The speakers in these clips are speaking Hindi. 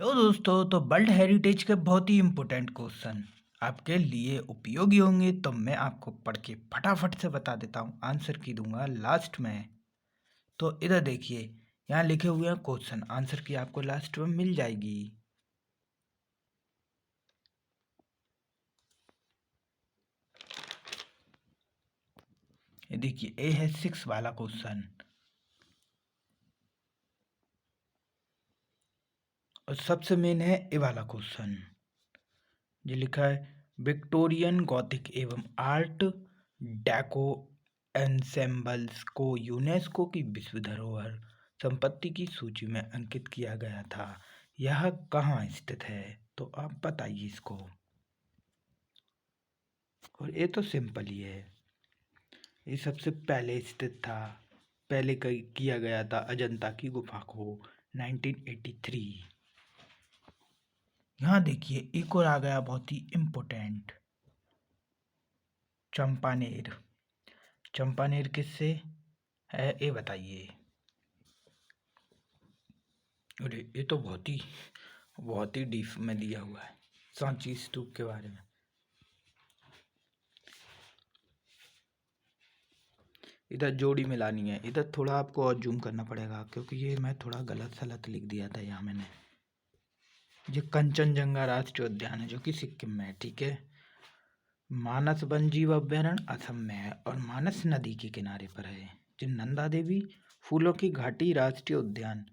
हेलो दोस्तों। तो वर्ल्ड हेरिटेज के बहुत ही इम्पोर्टेंट क्वेश्चन आपके लिए उपयोगी होंगे, तो मैं आपको पढ़ के फटाफट से बता देता हूँ, आंसर की दूंगा लास्ट में। तो इधर देखिए, यहाँ लिखे हुए हैं क्वेश्चन, आंसर की आपको लास्ट में मिल जाएगी। ये देखिए, ए है 6 वाला क्वेश्चन और सबसे मेन है ए वाला क्वेश्चन, जो लिखा है विक्टोरियन गॉथिक एवं आर्ट डेको एंसेम्बल्स को यूनेस्को की विश्व धरोहर संपत्ति की सूची में अंकित किया गया था। यह कहाँ स्थित है? तो आप बताइए इसको। और ये तो सिंपल ही है, ये सबसे पहले स्थित था, पहले किया गया था अजंता की गुफा को 1983। यहाँ देखिए एक और आ गया बहुत ही इम्पोर्टेंट, चंपानेर। चंपानेर किससे है ये बताइए। अरे ये तो बहुत ही डीप में दिया हुआ है, सांची स्तूप के बारे में। इधर जोड़ी मिलानी है, इधर थोड़ा आपको और जूम करना पड़ेगा क्योंकि ये मैं थोड़ा गलत सलत लिख दिया था यहाँ मैंने। ये कंचनजंगा राष्ट्रीय उद्यान है जो कि सिक्किम में है, ठीक है। मानस वन्यजीव अभ्यारण्य असम में है और मानस नदी के किनारे पर है। जो नंदा देवी फूलों की घाटी राष्ट्रीय उद्यान,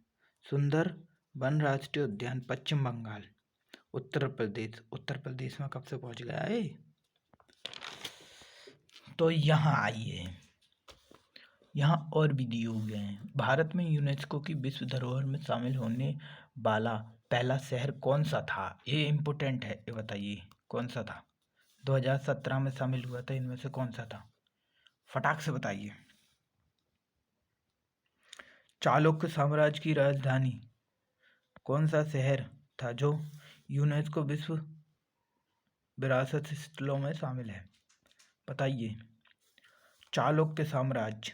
सुंदर वन राष्ट्रीय उद्यान पश्चिम बंगाल। उत्तर प्रदेश में कब से पहुंच गया है? तो यहाँ आइए, यहाँ और भी दिए हुए हैं। भारत में यूनेस्को की विश्व धरोहर में शामिल होने वाला पहला शहर कौन सा था? ये इम्पोर्टेंट है, ये बताइए कौन सा था। 2017 में शामिल हुआ था, इनमें से कौन सा था? फटाक से बताइए। चालुक्य साम्राज्य की राजधानी कौन सा शहर था जो यूनेस्को विश्व विरासत स्थलों में शामिल है? बताइए। चालुक्य साम्राज्य,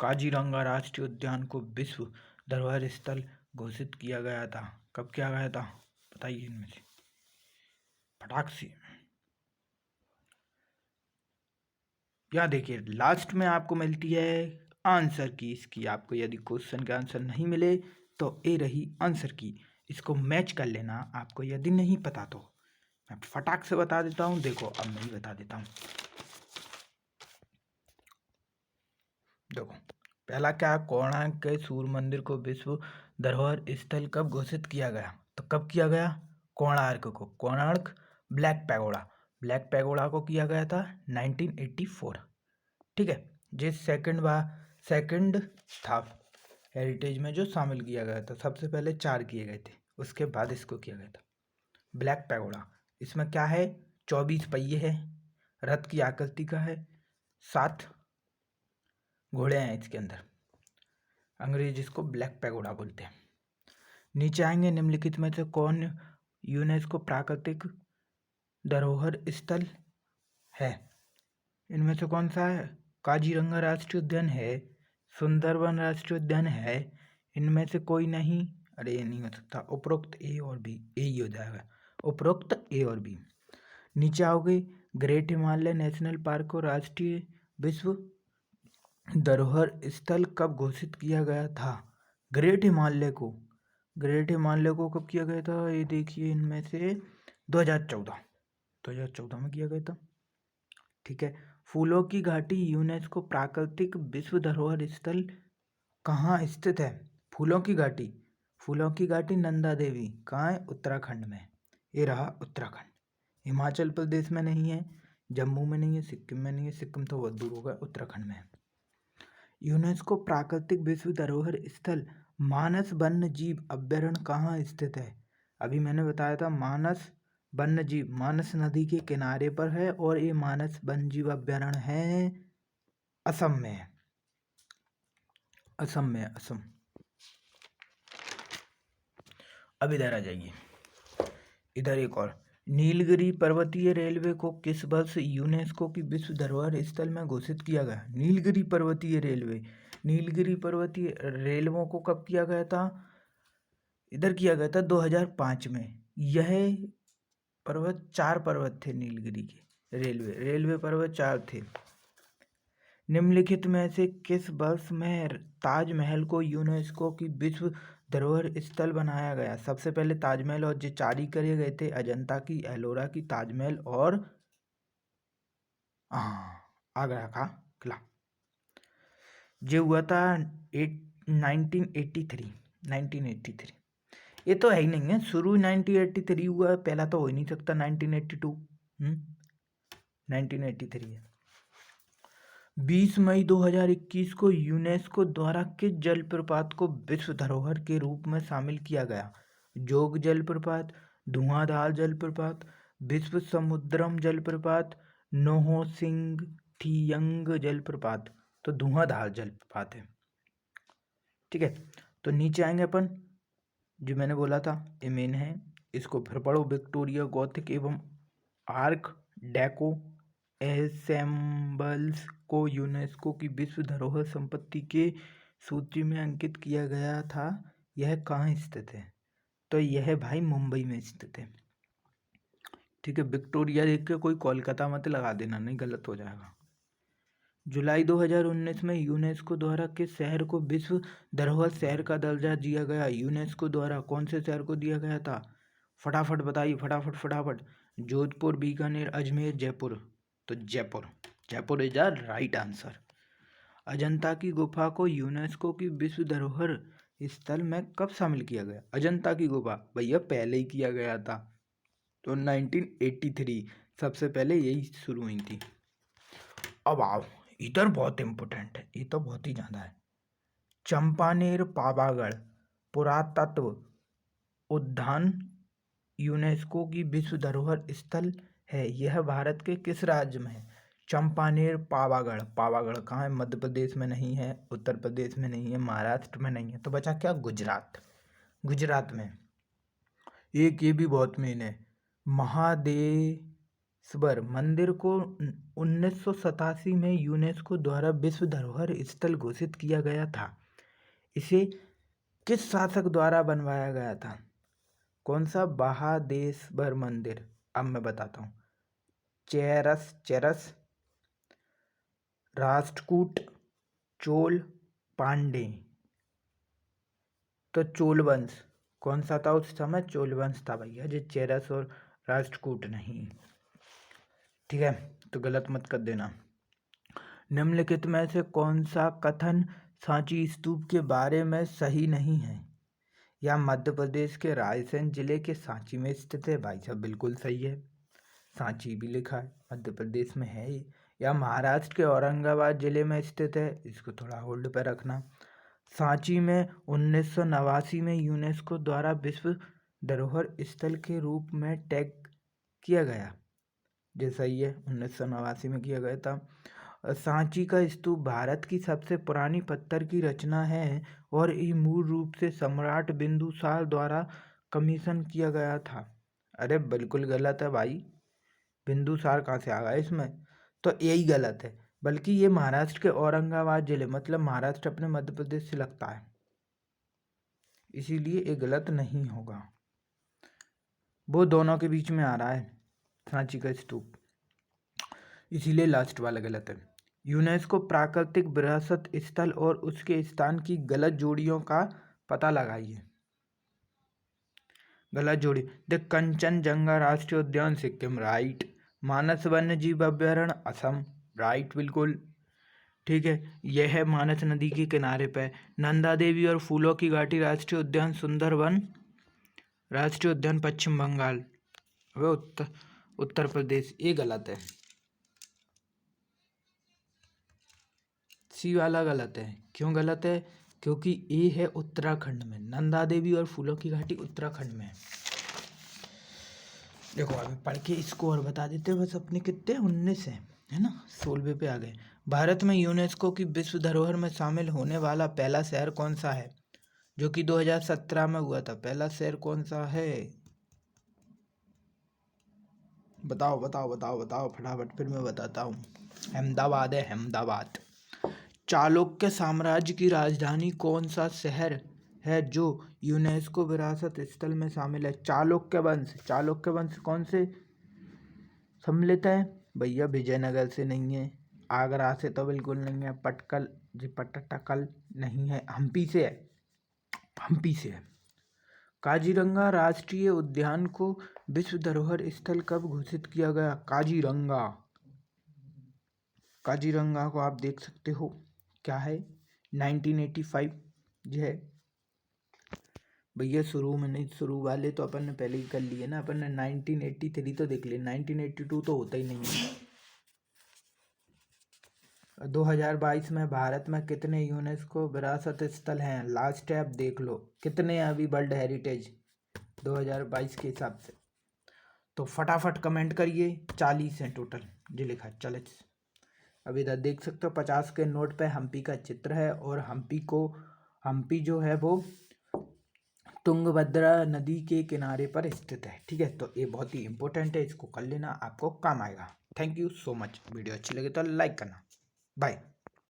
काजीरंगा राष्ट्रीय उद्यान को विश्व धरोहर स्थल घोषित किया गया था। कब किया गया था? बताइए इनमें से फटाक से। यहाँ देखिए लास्ट में आपको मिलती है आंसर की इसकी। आपको यदि क्वेश्चन का आंसर नहीं मिले तो ये रही आंसर की, इसको मैच कर लेना। आपको यदि नहीं पता तो मैं फटाक से बता देता हूँ। देखो अब मैं ही बता देता हूँ। देखो पहला क्या, कोणार्क के सूर्य मंदिर को विश्व धरोहर स्थल कब घोषित किया गया? तो कब किया गया? कोणार्क को, कोणार्क ब्लैक पैगोडा को किया गया था 1984, ठीक है। ये सेकंड था हेरिटेज में जो शामिल किया गया था। सबसे पहले 4 किए गए थे, उसके बाद इसको किया गया था ब्लैक पैगोडा। इसमें क्या है? 24 पहिए है, रथ की आकृति का है, 7 घोड़े हैं इसके अंदर। अंग्रेज इसको ब्लैक पैगोडा बोलते हैं। नीचे आएंगे, निम्नलिखित में से कौन यूनेस्को प्राकृतिक धरोहर स्थल है? इनमें से कौन सा है? काजीरंगा राष्ट्रीय उद्यान है, सुंदरवन राष्ट्रीय उद्यान है, इनमें से कोई नहीं। अरे ये नहीं हो सकता, उपरोक्त ए और बी, ए ही हो जाएगा, उपरोक्त ए और बी। नीचे आओगे, ग्रेट हिमालय नेशनल पार्क को राष्ट्रीय विश्व धरोहर स्थल कब घोषित किया गया था? ग्रेट हिमालय को कब किया गया था? ये देखिए इनमें से 2014 में किया गया था, ठीक है। फूलों की घाटी यूनेस्को प्राकृतिक विश्व धरोहर स्थल कहाँ स्थित है? फूलों की घाटी नंदा देवी कहाँ है? उत्तराखंड में। ये रहा उत्तराखंड। हिमाचल प्रदेश में नहीं है, जम्मू में नहीं है, सिक्किम में नहीं है, सिक्किम तो बहुत दूर होगा, उत्तराखंड में है। यूनेस्को प्राकृतिक विश्व धरोहर स्थल मानस वन्य जीव अभ्यारण्य कहाँ स्थित है? अभी मैंने बताया था मानस वन्य जीव मानस नदी के किनारे पर है, और ये मानस वन्य जीव अभ्यारण्य है असम में है। असम। अब इधर आ जाइए, इधर एक और, नीलगिरी पर्वतीय रेलवे को किस वर्ष यूनेस्को की विश्व धरोहर स्थल में घोषित किया गया? नीलगिरी पर्वतीय रेलवे, नीलगिरी पर्वतीय रेलवों को कब किया गया था? इधर किया गया था 2005 में। यह पर्वत 4 पर्वत थे नीलगिरी के, रेलवे पर्वत 4 थे। निम्नलिखित में से किस वर्ष में ताजमहल को यूनेस्को की विश्व धरोहर स्थल बनाया गया? सबसे पहले ताजमहल और जो जारी करे गए थे अजंता की, एलोरा की, ताजमहल और आगरा का किला। ये हुआ था 1983। ये तो है ही नहीं है, शुरू 1983 हुआ, पहला तो हो ही नहीं सकता 1982। 1983 है। 20 मई 2021 को यूनेस्को द्वारा किस जलप्रपात को विश्व धरोहर के रूप में शामिल किया गया? जोग जलप्रपात, धुआंधार जलप्रपात, विश्व समुद्रम जलप्रपात, नोहोसिंगथियंग जलप्रपात। तो धुआंधार जलप्रपात है। ठीक है, तो नीचे आएंगे अपन, जो मैंने बोला था ये मेन है, इसको फिर पढ़ो। विक्टोरिया गॉथिक एवं आर्क डेको एसेम्बल्स को यूनेस्को की विश्व धरोहर संपत्ति के सूची में अंकित किया गया था। यह कहाँ स्थित है? तो यह भाई मुंबई में स्थित है। ठीक है, विक्टोरिया देख के कोई कोलकाता मत लगा देना, नहीं गलत हो जाएगा। जुलाई 2019 में यूनेस्को द्वारा किस शहर को विश्व धरोहर शहर का दर्जा दिया गया? यूनेस्को द्वारा कौन से शहर को दिया गया था? फटाफट बताइए, फटाफट। जोधपुर, बीकानेर, अजमेर, जयपुर। तो Jaipur is the right answer. Ajanta की गुफा को यूनेस्को की विश्व धरोहर स्थल में कब शामिल किया गया? अजंता की गुफा भैया पहले ही किया गया था, तो 1983 सबसे पहले यही शुरू हुई थी। अब आओ, इधर बहुत इंपॉर्टेंट है, ये तो बहुत ही ज़्यादा है। चंपानेर पावागढ़ पुरातत्व उद्यान यूनेस्को की विश्व धरोहर स्थल है। यह भारत के किस राज्य में है? चंपानेर पावागढ़ कहाँ है? मध्य प्रदेश में नहीं है, उत्तर प्रदेश में नहीं है, महाराष्ट्र में नहीं है, तो बचा क्या? गुजरात में। एक ये भी बहुत मेन है, महादेश्वर मंदिर को 1987 में यूनेस्को द्वारा विश्व धरोहर स्थल घोषित किया गया था। इसे किस शासक द्वारा बनवाया गया था? कौन सा महादेश्वर मंदिर? अब मैं बताता हूँ। चेरस, राष्ट्रकूट, चोल, पांडे। तो चोल वंश कौन सा था उस समय? चोल वंश था भैया, जो चेरस और राष्ट्रकूट नहीं। ठीक है, तो गलत मत कर देना। निम्नलिखित में से कौन सा कथन सांची स्तूप के बारे में सही नहीं है? या मध्य प्रदेश के रायसेन जिले के सांची में स्थित है। भाई साहब बिल्कुल सही है, सांची भी लिखा है, मध्य प्रदेश में है ये। या महाराष्ट्र के औरंगाबाद जिले में स्थित है, इसको थोड़ा होल्ड पे रखना। सांची में 1989 में यूनेस्को द्वारा विश्व धरोहर स्थल के रूप में टैग किया गया, जो सही है, 1989 में किया गया था। सांची का स्तूप भारत की सबसे पुरानी पत्थर की रचना है और ये मूल रूप से सम्राट बिंदुसार द्वारा कमीशन किया गया था। अरे बिल्कुल गलत है भाई, बिंदुसार कहाँ से आ गया इसमें? तो यही गलत है, बल्कि ये महाराष्ट्र के औरंगाबाद जिले, मतलब महाराष्ट्र अपने मध्य प्रदेश से लगता है, इसीलिए ये गलत नहीं होगा। वो दोनों के बीच में आ रहा है सांची का स्तूप, इसीलिए लास्ट वाला गलत है। यूनेस्को प्राकृतिक विरासत स्थल और उसके स्थान की गलत जोड़ियों का पता लगाइए। गलत जोड़ी, द कंचनजंगा राष्ट्रीय उद्यान सिक्किम, राइट। मानस वन्य जीव अभ्यारण्य असम, राइट बिल्कुल। ठीक है, यह है मानस नदी के किनारे पे। नंदा देवी और फूलों की घाटी राष्ट्रीय उद्यान सुंदरवन राष्ट्रीय उद्यान पश्चिम बंगाल, वे उत्तर प्रदेश। ये गलत है, सी वाला गलत है। क्यों गलत है? क्योंकि ये है उत्तराखंड में, नंदा देवी और फूलों की घाटी उत्तराखंड में। देखो अभी पढ़ के स्कोर बता देते हैं बस अपने, कितने 19 है ना, 16वें पे आ गए। भारत में यूनेस्को की विश्व धरोहर में शामिल होने वाला पहला शहर कौन सा है, जो कि 2017 में हुआ था? पहला शहर कौन सा है? बताओ फटाफट, फिर मैं बताता हूँ। अहमदाबाद है, अहमदाबाद। चालुक्य साम्राज्य की राजधानी कौन सा शहर है जो यूनेस्को विरासत स्थल में शामिल है? चालुक्य वंश कौन से सम्मिलित है? भैया विजयनगर से नहीं है, आगरा से तो बिल्कुल नहीं है, पट्टकल नहीं है, हम्पी से है। काजीरंगा राष्ट्रीय उद्यान को विश्व धरोहर स्थल कब घोषित किया गया? काजीरंगा को आप देख सकते हो क्या है, 1985 जो है। भैया शुरू वाले तो अपन ने पहले ही कर लिए ना, अपन ने 1983 तो देख लिया, 1982 तो होता ही नहीं है। 2022 में भारत में कितने यूनेस्को विरासत स्थल हैं? लास्ट है, अब देख लो कितने हैं अभी वर्ल्ड हेरिटेज 2022 के हिसाब से। तो फटाफट कमेंट करिए, 40 हैं टोटल जो लिखा 40। अब इधर देख सकते हो 50 के नोट पे हम्पी का चित्र है, और हम्पी जो है वो तुंगभद्रा नदी के किनारे पर स्थित है। ठीक है, तो ये बहुत ही इंपॉर्टेंट है, इसको कर लेना, आपको काम आएगा। Thank you so much. Video अच्छी लगे तो लाइक करना। बाय।